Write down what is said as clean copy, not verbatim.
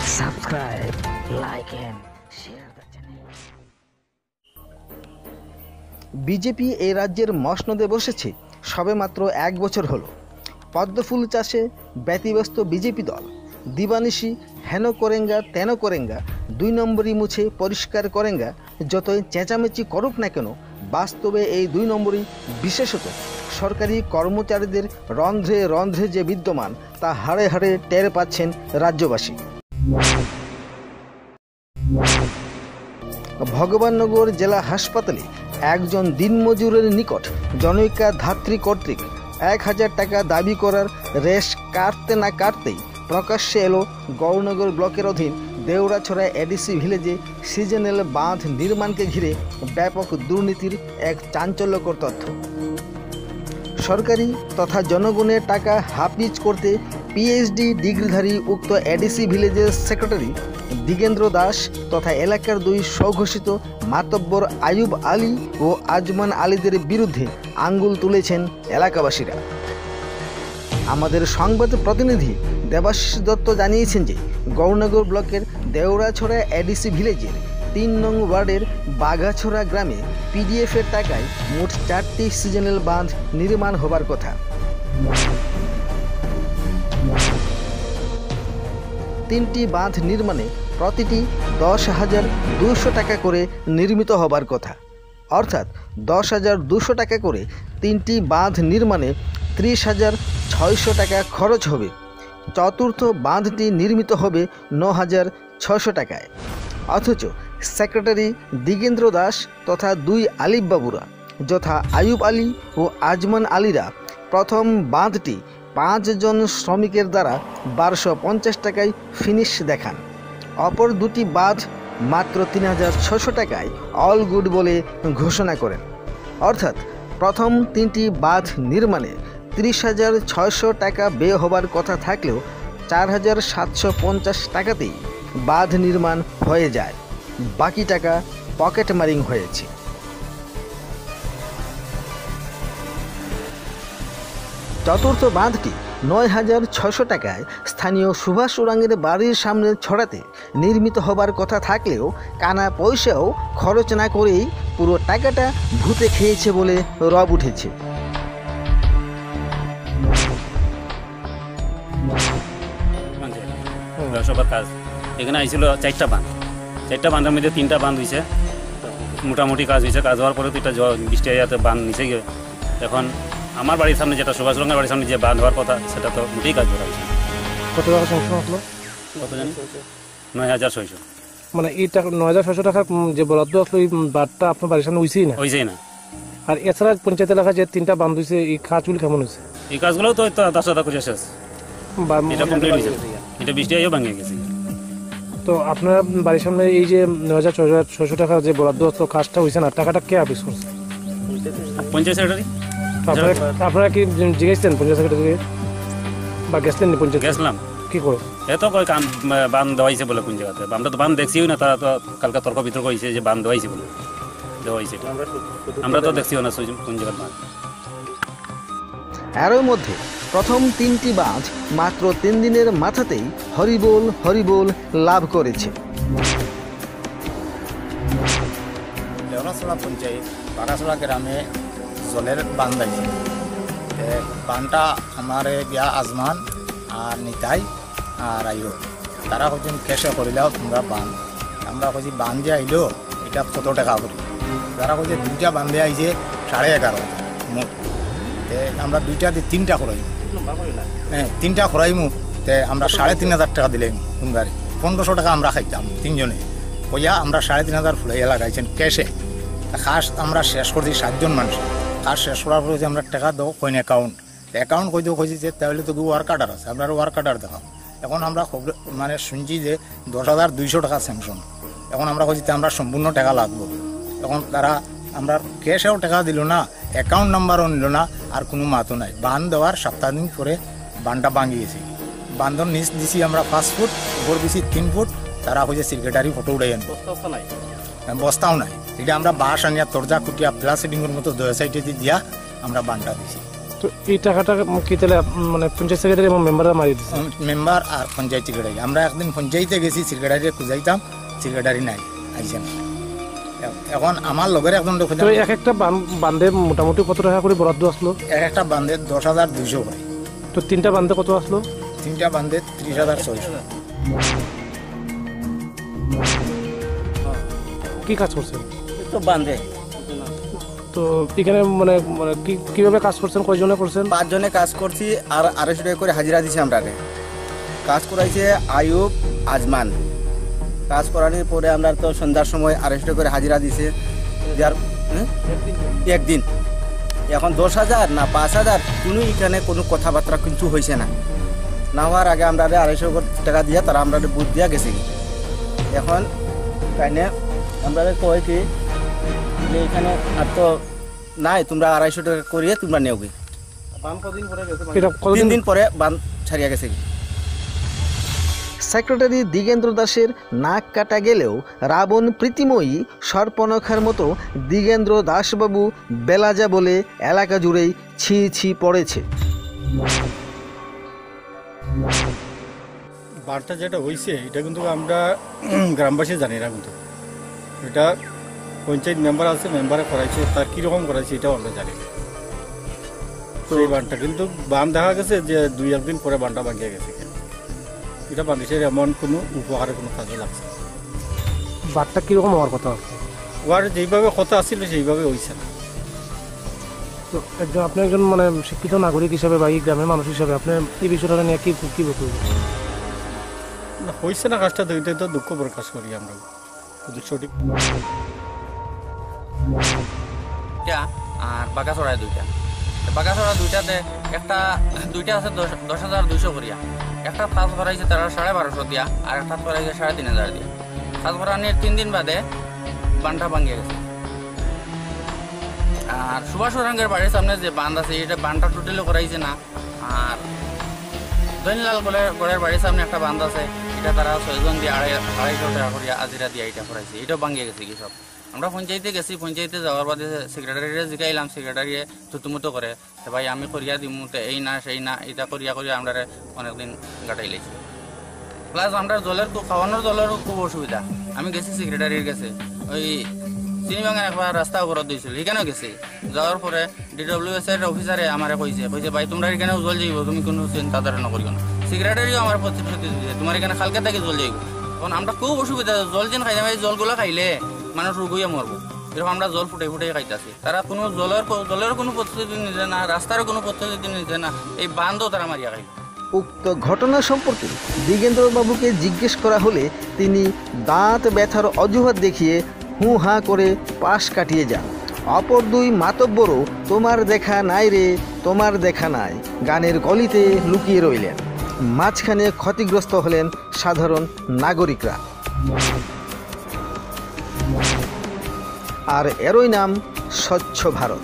subscribe, like and share the channel. BJP এই রাজ্যের মসনদে বসেছে সবে মাত্র 1 বছর হলো। পদ্মফুল চাষে ব্যতিব্যস্ত বিজেপি দল দিবানিশি হেন করেঙ্গা তেন করেঙ্গা 2 নম্বরই মুছে পরিষ্কার করেঙ্গা। যতই চেঁচামেচি করুক না কেন, বাস্তবে এই 2 নম্বরই বিশেষত সরকারি কর্মচারীদের রন্ধ্রে রন্ধ্রে যে বিদ্যমান তা হাড়ে হাড়ে টের পাচ্ছেন রাজ্যবাসী। ভগবাননগর জেলা হাসপাতালে একজন দিনমজুরের নিকট জনৈকা ধাত্রী কর্তৃক 1000 টাকা দাবি করার রেশ কাটতে না কাটতেই প্রকাশ্যে এলো গৌরনগর ব্লকের অধীন দেউরাছড়া এডিসি ভিলেজে সিজনাল বাঁধ নির্মাণকে ঘিরে ব্যাপক দুর্নীতির এক চাঞ্চল্যকর তথ্য। সরকারি তথা জনগণের টাকা হাফিজ করতে পিএইচডি ডিগ্রিধারী উক্ত এডিসি ভিলেজের সেক্রেটারি দিগেন্দ্র দাস তথা এলাকার 2 স্বঘোষিত মাতব্বর আয়ুব আলী ও আজমান আলীদের বিরুদ্ধে আঙ্গুল তুলেছেন এলাকাবাসীরা। আমাদের সংবাদ প্রতিনিধি দেবাশিস দত্ত জানিয়েছেন যে গৌরনগর ব্লকের দেউরাছড়া এডিসি ভিলেজের 3 নং ওয়ার্ডের বাঘাছড়া গ্রামে পিডিএফের টাকায় মোট 4টি সিজনাল বাঁধ নির্মাণ হবার কথা। 3টি বাঁধ নির্মাণে প্রতিটি 10,200 টাকা করে নির্মিত হবার কথা, অর্থাৎ 10,200 টাকা করে 3টি বাঁধ নির্মাণে 30,600 টাকা খরচ হবে। চতুর্থ বাঁধটি নির্মিত হবে 9,600 টাকায়। অথচ সেক্রেটারি দিগেন্দ্র দাস তথা 2 আলিফ বাবুরা যথা আয়ুব আলী ও আজমান আলীরা প্রথম বাঁধটি 5 জন শ্রমিকের দ্বারা 1250 টাকায় ফিনিশ দেখান। অপর 2টি বাঁধ মাত্র 3,600 টাকায় অল গুড বলে ঘোষণা করেন। অর্থাৎ প্রথম 3টি বাঁধ নির্মাণে 30,600 টাকা ব্যয় হবার কথা থাকলেও 4,750 টাকাতেই বাঁধ নির্মাণ হয়ে যায়। বাকি টাকা পকেট মারিং হয়েছে। চতুর্থ বাঁধটি 9,600 টাকায় স্থানীয় সুভাষ ওরাংয়ের বাড়ির সামনে ছড়াতে নির্মিত হবার কথা থাকলেও কানা পয়সাও খরচ না করেই পুরো টাকাটা ভূতে খেয়েছে বলে রব উঠেছে। কাজ এখানে আইছিল 4টা বাঁধ, 4টা বাঁধের মধ্যে 3টা বাঁধ হয়েছে, মোটামুটি কাজ হয়েছে। কাজ হওয়ার পরে 2টা বৃষ্টি যাতে বাঁধ নিচে গিয়ে এখন আমার বাড়ির সামনে যেটা সুভাষ রঙের বাড়ির সামনে যে বাঁধ হওয়ার কথা সেটা তো মোটেই কাজ করা হয়েছে। কত টাকা সংশোধন হলো? কত জানি 9,600। মানে এই টাকা 9,600 টাকা যে বরাদ্দ আসলো এই বাঁধটা আপনার বাড়ির সামনে হয়েছেই না? হয়েছেই না। আর এছাড়া পঞ্চায়েত এলাকায় যে 3টা বাঁধ হয়েছে এই কাজগুলি কেমন হয়েছে? এই কাজগুলোও তো 10 করে শেষ, এটা কমপ্লিট হয়েছে। এটা বৃষ্টি আইও ভাঙিয়ে গেছে। তো আপনার বাড়ির সামনে এই যে 9,600 টাকা যে বরাদ্দ আসলো কাজটা হয়েছে না, টাকাটা কে আপিস করছে? পঞ্চায়েত সেক্রেটারি। আপনারা কি জিজ্ঞেসছেন পঞ্চায়েত সেক্রেটারি বা গেছিলেন? পঞ্চায়েত গেছিলাম। কি করে এত কয় কাম বান দেওয়াইছে বলে কোন জায়গাতে? আমরা তো বান দেখছিও না, তারা তো কালকে তর্ক বিতর্ক হয়েছে যে বান দেওয়াইছে বলে। দেওয়াইছে আমরা তো দেখছিও না কোন জায়গার বান। এর মধ্যে প্রথম 3টি বাঁধ মাত্র 3 দিনের মাথাতেই হরিবোল হরিবোল লাভ করেছে। দেউরাছড়া পঞ্চায়েত বাঘাছড়া গ্রামে জলের বাঁধ আছে। বাঁধটা আমার গিয়া আজমান আর নিতাই আর আইও তারা হচ্ছেন কেসে করিলাও তোমরা বাঁধ। আমরা হচ্ছি বাঁধ যে আইলো এটা কত টাকা করি, তারা হচ্ছে 2টা বাঁধে আইছে 11,500 মোট। আমরা 2টা দিয়ে 3টা করাই, হ্যাঁ 3টা করাইমু। আমরা 3,500 টাকা দিলাম গাড়ি, 1,500 টাকা আমরা খাইতাম 3 জনে। কইয়া আমরা 3,500 ফুলাইয়া লাগাইছেন ক্যাশে। কাজ আমরা শেষ করছি 7 জন মানুষ। কাজ শেষ করার পরে যে আমরা টাকা দেবো কইন অ্যাকাউন্ট কই দেবো কইছি যে তাহলে তো ওয়ার্ক অর্ডার আছে, আপনার ওয়ার্ক অর্ডার দেখাও। এখন আমরা মানে শুনছি যে 10,200 টাকা স্যাংশন। এখন আমরা কইছি আমরা সম্পূর্ণ টাকা লাগবো। এখন তারা আমরা ক্যাশেও টাকা দিল না, অ্যাকাউন্ট নাম্বারও নিল না, আর কোনো মাতও নাই। বান দেওয়ার 7 দিন পরে বানটা ভাঙি গেছে। বান্ধর নিচ দিছি আমরা 5 ফুট, উপর দিছি 3 ফুট। তারা কইছে সেক্রেটারি ফটো উঠাই আনবো, বস্তাও নাই। এটা আমরা বাঁশ আনিয়া তরজা কুটিয়া প্লাস সেটিংয়ের মতো 2 সাইডে দিয়া আমরা বানটা দিছি। তো এই টাকাটা কি তাহলে মানে পঞ্চায়েত সেক্রেটারি এবং মেম্বাররা মারি দিচ্ছে? মেম্বার আর পঞ্চায়েত সেক্রেটারি, আমরা একদিন পঞ্চায়েতে গেছি, সেক্রেটারি খুঁজাইতাম, সেক্রেটারি নাই, আইসে না। এখন আমার লগের একজন তো এক একটা বান্ধে মোটামুটি কত টাকা করে বরাদ্দ আসলো? এক একটা বান্ধে 10,200 করে, তো 3টা বান্ধে কত আসলো? 3টা বান্ধে 30,600। কি কাজ করছেন? তো বান্ধে তো এখানে মানে মানে কিভাবে কাজ করছেন, কয়জনে করছেন? 5 জনে কাজ করছি আর 250 টাকা করে হাজিরা দিছি আমরা। কাজ করাইছে আয়ুব, আজমান। কাজ করানোর পরে আমরা তো সন্ধ্যার সময় 250 টাকা করে হাজিরা দিছে যার একদিন। এখন 10,000 না 5,000 কোনো এখানে কোনো কথাবার্তা কিন্তু হয়েছে না। না হওয়ার আগে আমরা 250 টাকা দিয়ে তারা আমরা বুথ দিয়া গেছি। এখন তাইনে আমরা কয় কি যে এখানে আর তো নাই, তোমরা 250 টাকা করিয়ে তোমরা নেওগে। এটা কতদিন 3 দিন পরে বান ছাড়িয়া গেছে। সেক্রেটারি দিগেন্দ্র দাসের নাক কাটা গেলেও রাবণ প্রীতিময়ী সর্পনখার মতো দিগেন্দ্র দাসবাবু বেলাজা বলে এলাকা জুড়েই ছি ছি পড়েছে। বারটা যেটা হয়েছে এটা কিন্তু আমরা গ্রামবাসী জানি না, কিন্তু এটা পঞ্চায়েত মেম্বার আছে, মেম্বারে করাইছে, তার কীরকম করাইছে এটাও আমরা জানি না। তো এই বানটা কিন্তু বান দেখা গেছে যে 2-1 দিন পরে বানটা ভাঙিয়ে গেছে। এটা বাংলাদেশের এমন কোনো উপহারের কোনো কাজে লাগছে না। বারটা কিরকম হওয়ার কথা? ওর যেইভাবে কথা আসছিল সেইভাবে হয়েছে না। তো আপনি একজন মানে শিক্ষিত নাগরিক হিসাবে বা এই গ্রামের মানুষ হিসাবে আপনি এই বিষয়টা নিয়ে কি বলবেন? হয়েছে না কাজটা, দুইটাই তো দুঃখ প্রকাশ করি আমরা, কিন্তু সঠিক। আর বাঁকাছড়ায় 2টা। বাঁকাছড়া 2টাতে দুইটা আছে 10,200 করিয়া। একটা ফাঁস ভরাইছে তারা 1250 দিয়া, আর একটা ভরাইছে 3,500 দিয়া। ফাঁস ভরানির 3 দিন বাদে বানটা ভাঙিয়ে গেছে। আর সুভাষ ওরাঙ্গের বাড়ির সামনে যে বাঁধ আছে এটা বানটা টোটালি করাইছে না। আর দৈনলাল গড়ের বাড়ির সামনে একটা বাঁধ আছে, এটা তারা 6 জন দিয়ে 250 টাকা করিয়া আজিরা দিয়ে এটা করাইছে। এটাও ভাঙিয়ে গেছে কি সব। আমরা পঞ্চায়েতে গেছি, পঞ্চায়েতে যাওয়ার বাদে সেক্রেটারিরে জিগাইলাম, সেক্রেটারিয়ে থুতুমুতো করে ভাই আমি করিয়া দিমু, এই না সেই না, এটা করিয়া আমরা অনেকদিন গাটাই লাইছি। প্লাস আমরা জলের খাওয়ানোর জলেরও খুব অসুবিধা। আমি গেছি সেক্রেটারির কাছে, ওই চিনিবাগান একবার রাস্তা অবরোধ দিয়েছিল, এখানেও গেছি। যাওয়ার পরে DWS এর অফিসারে আমার কইছে ভাই তোমরা এখানেও জল যাইব, তুমি কোনো চিন্তা ধারা নকরিও না। সেক্রেটারিও আমার প্রতিশ্রুতি দিয়েছে তোমার এখানে কালকে থেকে জল যাইব। তখন আমরা খুব অসুবিধা, জল যেন খাই এই জলগুলো খাইলে মানুষ রোগ হইয়া মরবো, এরকম আমরা জল ফুটাই খাইতেছি। তারা কোনো জলের কোনো প্রস্তুতি নিচ্ছে না, রাস্তারও কোনো প্রস্তুতি নিচ্ছে না, এই বান্ধও তারা মারিয়া খাই। উক্ত ঘটনা সম্পর্কে দিগেন্দ্রবাবুকে জিজ্ঞেস করা হলে তিনি দাঁত ব্যথার অজুহাত দেখিয়ে হু হা করে পাশ কাটিয়ে যান। অপর 2 মাতব্বরও তোমার দেখা নাই রে, তোমার দেখা নাই গানের গলিতে লুকিয়ে রইলেন। মাঝখানে ক্ষতিগ্রস্ত হলেন সাধারণ নাগরিকরা। আর এরই নাম স্বচ্ছ ভারত।